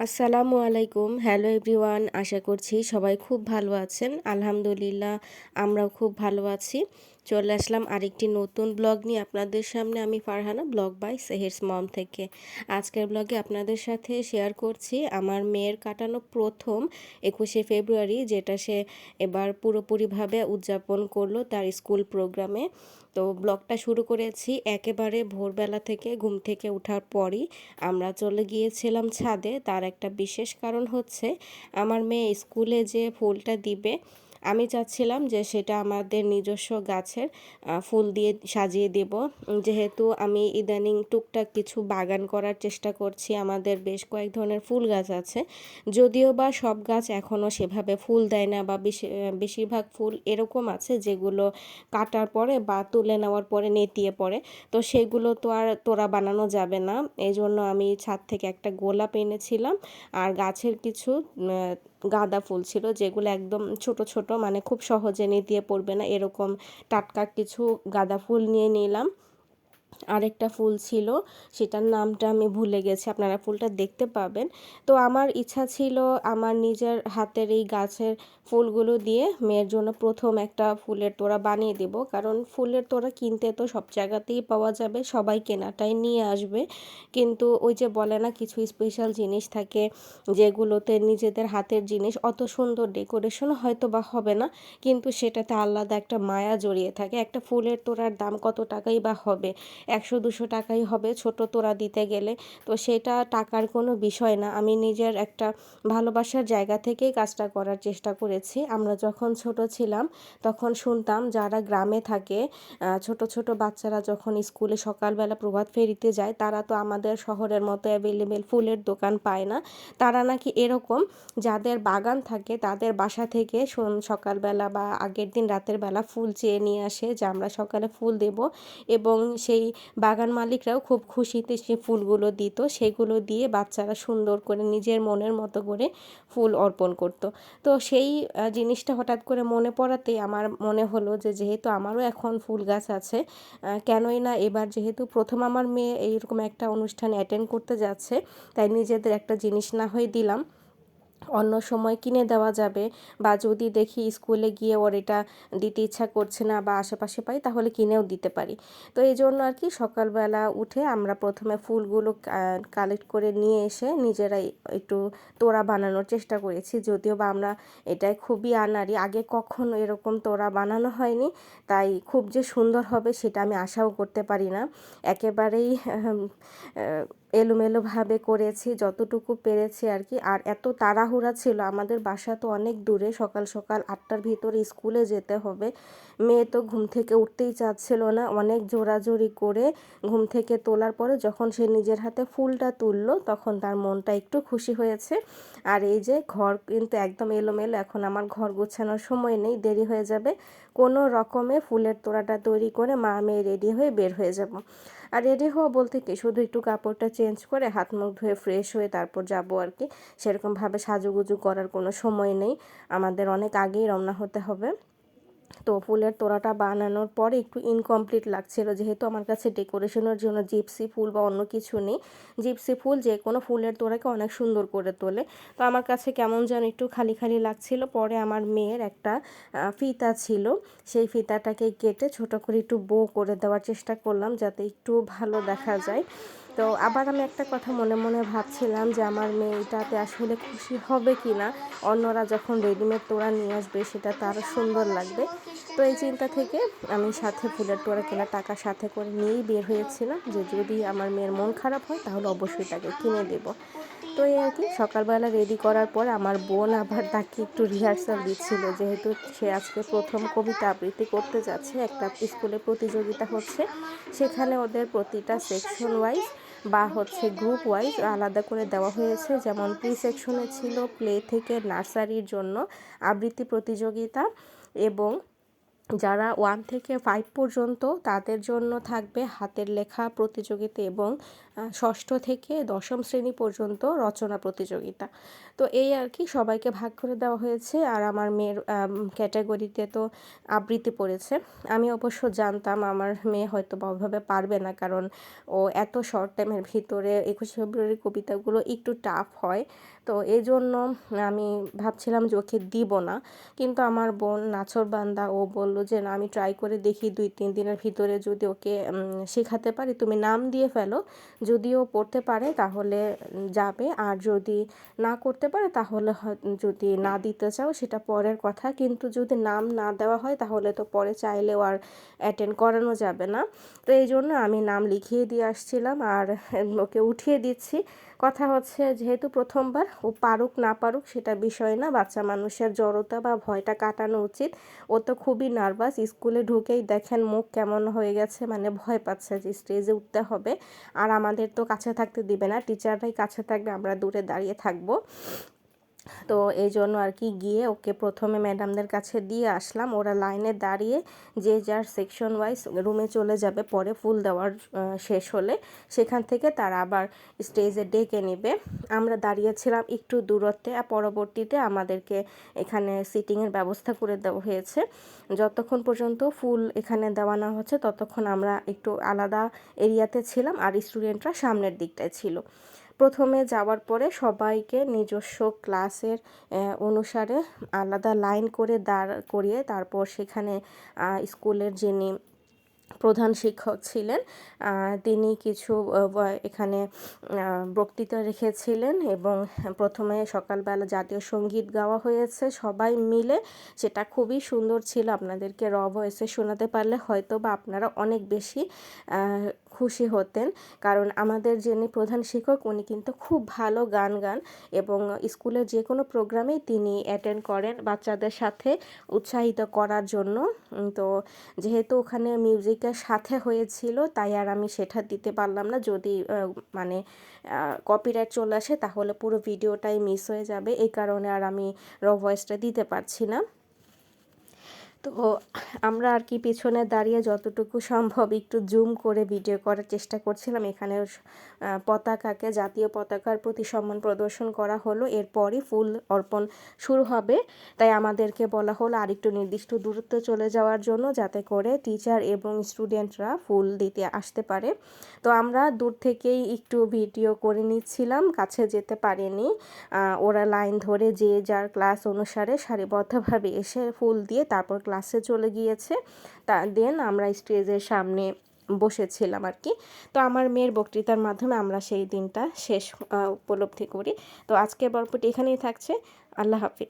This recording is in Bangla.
আসসালামু আলাইকুম। Hello everyone. আশা করছি সবাই খুব ভালো আছেন। আলহামদুলিল্লাহ আমরাও খুব ভালো আছি। চলে আসলাম আরেকটি নতুন ব্লগ নিয়ে আপনাদের সামনে। আমি ফারহানা, ব্লগ বাই সেহেরস মম থেকে। আজকের ব্লগে আপনাদের সাথে শেয়ার করছি আমার মেয়ের কাটানো প্রথম 21শে ফেব্রুয়ারি, যেটা সে এবার পুরোপুরিভাবে উদযাপন করলো তার স্কুল প্রোগ্রামে। তো ব্লগটা শুরু করেছি একেবারে ভোরবেলা থেকে, ঘুম থেকে ওঠার পরই আমরা চলে গিয়েছিলাম ছাদে। তার একটা বিশেষ কারণ হচ্ছে, আমার মেয়ে স্কুলে যে ফুলটা দিবে, আমি চাচ্ছিলাম যে সেটা আমাদের নিজস্ব গাছের ফুল দিয়ে সাজিয়ে দেব। যেহেতু আমি ইদানিং টুকটাক কিছু বাগান করার চেষ্টা করছি, আমাদের বেশ কয়েক ধরনের ফুল গাছ আছে, যদিও বা সব গাছ এখনও সেভাবে ফুল দেয় না, বা বেশিরভাগ ফুল এরকম আছে যেগুলো কাটার পরে বা তুলে নেওয়ার পরে নেতিয়ে পড়ে। তো সেগুলো তো আর তোড়া বানানো যাবে না, এই জন্য আমি ছাদ থেকে একটা গোলাপ এনেছিলাম, আর গাছের কিছু গাঁদা ফুল ছিল যেগুলো একদম ছোট ছোট, মানে খুব সহজে নেতিয়ে পড়বে না এরকম টাটকা কিছু গাঁদা ফুল নিয়ে নিলাম। আরেকটা ফুল ছিল, সেটার নামটা আমি ভুলে গেছি, আপনারা ফুলটা দেখতে পাবেন। তো আমার ইচ্ছা ছিল আমার নিজের হাতের এই গাছের ফুলগুলো দিয়ে মেয়ের জন্য প্রথম একটা ফুলের তোড়া বানিয়ে দেব, কারণ ফুলের তোড়া কিনতে তো সব জায়গাতেই পাওয়া যাবে, সবাই কেনাটাই নিয়ে আসবে। কিন্তু ওই যে বলে না, কিছু স্পেশাল জিনিস থাকে যেগুলোতে নিজেদের হাতের জিনিস, অত সুন্দর ডেকোরেশন হয়তো বা হবে না, কিন্তু সেটাতে আলাদা একটা মায়া জড়িয়ে থাকে। একটা ফুলের তোড়ার দাম কত টাকাই বা হবে, 100-200 টাকাই হবে ছোট তোড়া দিতে গেলে। তো সেটা টাকার কোনো বিষয় না, আমি নিজের একটা ভালোবাসার জায়গা থেকেই কাজটা করার চেষ্টা করেছি। আমরা যখন ছোট ছিলাম তখন শুনতাম, যারা গ্রামে থাকে ছোট ছোট বাচ্চারা যখন স্কুলে সকালবেলা প্রভাত ফেরিতে যায়, তারা তো আমাদের শহরের মতো অ্যাভেলেবেল ফুলের দোকান পায় না। তারা নাকি এরকম, যাদের বাগান থাকে তাদের বাসা থেকে সকালবেলা বা আগের দিন রাতের বেলা ফুল চেয়ে নিয়ে আসে যে আমরা সকালে ফুল দেব, এবং সেই বাগান মালিকরাও খুব খুশিতে সে ফুলগুলো দিত, সেগুলো দিয়ে বাচ্চারা সুন্দর করে নিজের মনের মতো করে ফুল অর্পণ করত। তো সেই জিনিসটা হঠাৎ করে মনে পড়াতেই আমার মনে হলো যে যেহেতু আমারও এখন ফুল গাছ আছে, কেনই না এবার, যেহেতু প্রথম আমার মেয়ে এইরকম একটা অনুষ্ঠানে অ্যাটেন্ড করতে যাচ্ছে, তাই নিজেদের একটা জিনিস না হয়ে দিলাম, অন্য সময় কিনে দেওয়া যাবে, বা যদি দেখি স্কুলে গিয়ে ওর এটা দিতে ইচ্ছা করছে না বা আশেপাশে পাই, তাহলে কিনেও দিতে পারি। তো এই জন্য আর কি সকালবেলা উঠে আমরা প্রথমে ফুলগুলো কালেক্ট করে নিয়ে এসে নিজেরাই একটু তোড়া বানানোর চেষ্টা করেছি, যদিও বা আমরা এটাই খুবই আনাড়ি, আগে কখনো এরকম তোড়া বানানো হয়নি, তাই খুব যে সুন্দর হবে সেটা আমি আশাও করতে পারি না। একেবারেই এলোমেলোভাবে করেছি যতটুকু পেরেছি আর কি। আর এত তাড়াহুড়া ছিল, আমাদের বাসা তো অনেক দূরে, সকাল সকাল 8টার ভিতরে স্কুলে যেতে হবে। মেয়ে তো ঘুম থেকে উঠতেই চাচ্ছিল না, অনেক জোরাজোরি করে ঘুম থেকে তোলার পরে যখন সে নিজের হাতে ফুলটা তুললো, তখন তার মনটা একটু খুশি হয়েছে। আর এই যে ঘর কিন্তু একদম এলোমেলো, এখন আমার ঘর গোছানোর সময় নেই, দেরি হয়ে যাবে। কোনো রকমে ফুলের তোড়াটা তৈরি করে মা মেয়ে রেডি হয়ে বের হয়ে যাব। আর রেডি হওয়া বলতে কি, শুধু একটু কাপড়টা চেঞ্জ করে হাত মুখ ধুয়ে ফ্রেশ হয়ে তারপর যাব আর কি। সেরকমভাবে সাজুগুজু করার কোনো সময় নেই, আমাদের অনেক আগেই রওনা হতে হবে। তো ফুলের তোড়াটা বানানোর পরে একটু ইনকমপ্লিট লাগছিল, যেহেতু আমার কাছে ডেকোরেশনের জন্য জিপসি ফুল বা অন্য কিছু নেই। জিপসি ফুল যে কোনো ফুলের তোড়াকে অনেক সুন্দর করে তোলে, তো আমার কাছে কেমন যেন একটু খালি খালি লাগছিল। পরে আমার মেয়ের একটা ফিতা ছিল, সেই ফিতাটাকে কেটে ছোট করে একটু বো করে দেওয়ার চেষ্টা করলাম, যাতে একটু ভালো দেখা যায়। তো আবার আমি একটা কথা মনে মনে ভাবছিলাম যে আমার মেয়ে এটাতে আসলে খুশি হবে কি না, অন্যরা যখন রেডিমেড তোড়া নিয়ে আসবে সেটা তো আরও সুন্দর লাগবে। তো এই চিন্তা থেকে আমি সাথে ফুলের তোড়া কেনার টাকা সাথে করে নিয়েই বের হয়েছিলাম, যে যদি আমার মেয়ের মন খারাপ হয় তাহলে অবশ্যই তাকে কিনে দেব। তো এই আর কি, সকালবেলা রেডি করার পর আমার বোন আবার তাকে একটু রিহার্সাল দিচ্ছিল, যেহেতু সে আজকে প্রথম কবিতা আবৃত্তি করতে যাচ্ছে, একটা স্কুলে প্রতিযোগিতা হচ্ছে, সেখানে ওদের প্রতিটা সেকশন ওয়াইজ বা হচ্ছে গ্রুপ ওয়াইজ আলাদা করে দেওয়া হয়েছে। যেমন প্রি সেকশনে ছিল প্লে থেকে নার্সারির জন্য আবৃত্তি প্রতিযোগিতা, এবং যারা 1 থেকে 5 পর্যন্ত তাদের জন্য থাকবে হাতের লেখা প্রতিযোগিতা এবং ষষ্ঠ থেকে দশম শ্রেণী পর্যন্ত রচনা প্রতিযোগিতা। তো এই আর কি, সবাইকে ভাগ করে দেওয়া হয়েছে। আর আমার মেয়ের ক্যাটাগরিতে তো আবৃত্তি পড়েছে। আমি অবশ্য জানতাম আমার মেয়ে হয়তো বা ওইভাবে পারবে না, কারণ ও এত শর্ট টাইমের ভিতরে 21শে ফেব্রুয়ারি কবিতাগুলো একটু টাফ হয়। তো এই জন্য আমি ভাবছিলাম যে ওকে দিব না, কিন্তু আমার বোন নাছোড়বান্দা, ও বলল যে না, আমি ট্রাই করে দেখি 2-3 দিনের ভিতরে যদি ওকে শেখাতে পারি, তুমি নাম দিয়ে ফেলো, যদি ও পড়তে পারে তাহলে যাবে, আর যদি না করতে পারে তাহলে যদি না দিতে চাও সেটা পরের কথা, কিন্তু যদি নাম না দেওয়া হয় তাহলে তো পরে চাইলেও আর অ্যাটেন্ড করানো যাবে না। তো এই জন্য আমি নাম লিখিয়ে দিয়ে আসছিলাম আর ওকে উঠিয়ে দিচ্ছি। কথা হচ্ছে, যেহেতু প্রথমবার, ও পারুক না পারুক সেটা বিষয় না, বাচ্চা মানুষের জড়তা বা ভয়টা কাটানো উচিত। ও তো খুবই নার্ভাস, স্কুলে ঢুকেই দেখেন মুখ কেমন হয়ে গেছে, মানে ভয় পাচ্ছে যে স্টেজে উঠতে হবে। আর আমাদের তো কাছে থাকতে দিবে না, টিচাররাই কাছে থাকবে, আমরা দূরে দাঁড়িয়ে থাকবো। তো এই জন্য আর কি গিয়ে ওকে প্রথমে ম্যাডামদের কাছে দিয়ে আসলাম। ওরা লাইনে দাঁড়িয়ে যে যার সেকশন ওয়াইজ রুমে চলে যাবে, পরে ফুল দেওয়ার শেষ হলে সেখান থেকে তারা আবার স্টেজে ডেকে নেবে। আমরা দাঁড়িয়েছিলাম একটু দূরত্বে, আর পরবর্তীতে আমাদেরকে এখানে সিটিংয়ের ব্যবস্থা করে দেওয়া হয়েছে। যতক্ষণ পর্যন্ত ফুল এখানে দেওয়া না হচ্ছে ততক্ষণ আমরা একটু আলাদা এরিয়াতে ছিলাম, আর স্টুডেন্টরা সামনের দিকটায় ছিল। প্রথমে যাওয়ার পরে সবাইকে নিজস্ব ক্লাসের অনুসারে আলাদা লাইন করে দাঁড় করিয়ে তারপর সেখানে স্কুলের যিনি প্রধান শিক্ষক ছিলেন তিনি কিছু এখানে বক্তৃতা রেখেছিলেন, এবং প্রথমে সকালবেলা জাতীয় সঙ্গীত গাওয়া হয়েছে সবাই মিলে। সেটা খুবই সুন্দর ছিল, আপনাদেরকে র ভয়েসে শোনাতে পারলে হয়তো বা আপনারা অনেক বেশি খুশি হতেন, কারণ আমাদের যিনি প্রধান শিক্ষক উনি কিন্তু খুব ভালো গান গান, এবং স্কুলের যে কোনো প্রোগ্রামেই তিনি অ্যাটেন্ড করেন বাচ্চাদের সাথে উৎসাহিত করার জন্য। তো যেহেতু ওখানে মিউজিকের সাথে হয়েছিল তাই আর আমি সেটা দিতে পারলাম না, যদি মানে কপিরাইট চলে আসে তাহলে পুরো ভিডিওটাই মিস হয়ে যাবে, এই কারণে আর আমি র ভয়েসটা দিতে পারছি না। তো আমরা আর কি পিছনে দাঁড়িয়ে যতটুকু সম্ভব একটু জুম করে ভিডিও করার চেষ্টা করছিলাম। এখানে পতাকাকে, জাতীয় পতাকার প্রতি সম্মান প্রদর্শন করা হলো, এরপরই ফুল অর্পণ শুরু হবে। তাই আমাদেরকে বলা হলো আরেকটু নির্দিষ্ট দূরত্বে চলে যাওয়ার জন্য, যাতে করে টিচার এবং স্টুডেন্টরা ফুল দিতে আসতে পারে। তো আমরা দূর থেকেই একটু ভিডিও করে নিচ্ছিলাম, কাছে যেতে পারিনি। ওরা লাইন ধরে যে যার ক্লাস অনুসারে সারিবদ্ধভাবে এসে ফুল দিয়ে তারপর ক্লাসে চলে গিয়েছে। দেন আমরা স্টেজের সামনে বসেছিলাম আর কি। তো আমার মেয়ের বক্তৃতার মাধ্যমে আমরা সেই দিনটা শেষ উপলব্ধি করি। তো আজকের গল্পটি এখানেই থাকছে। আল্লাহ হাফিজ।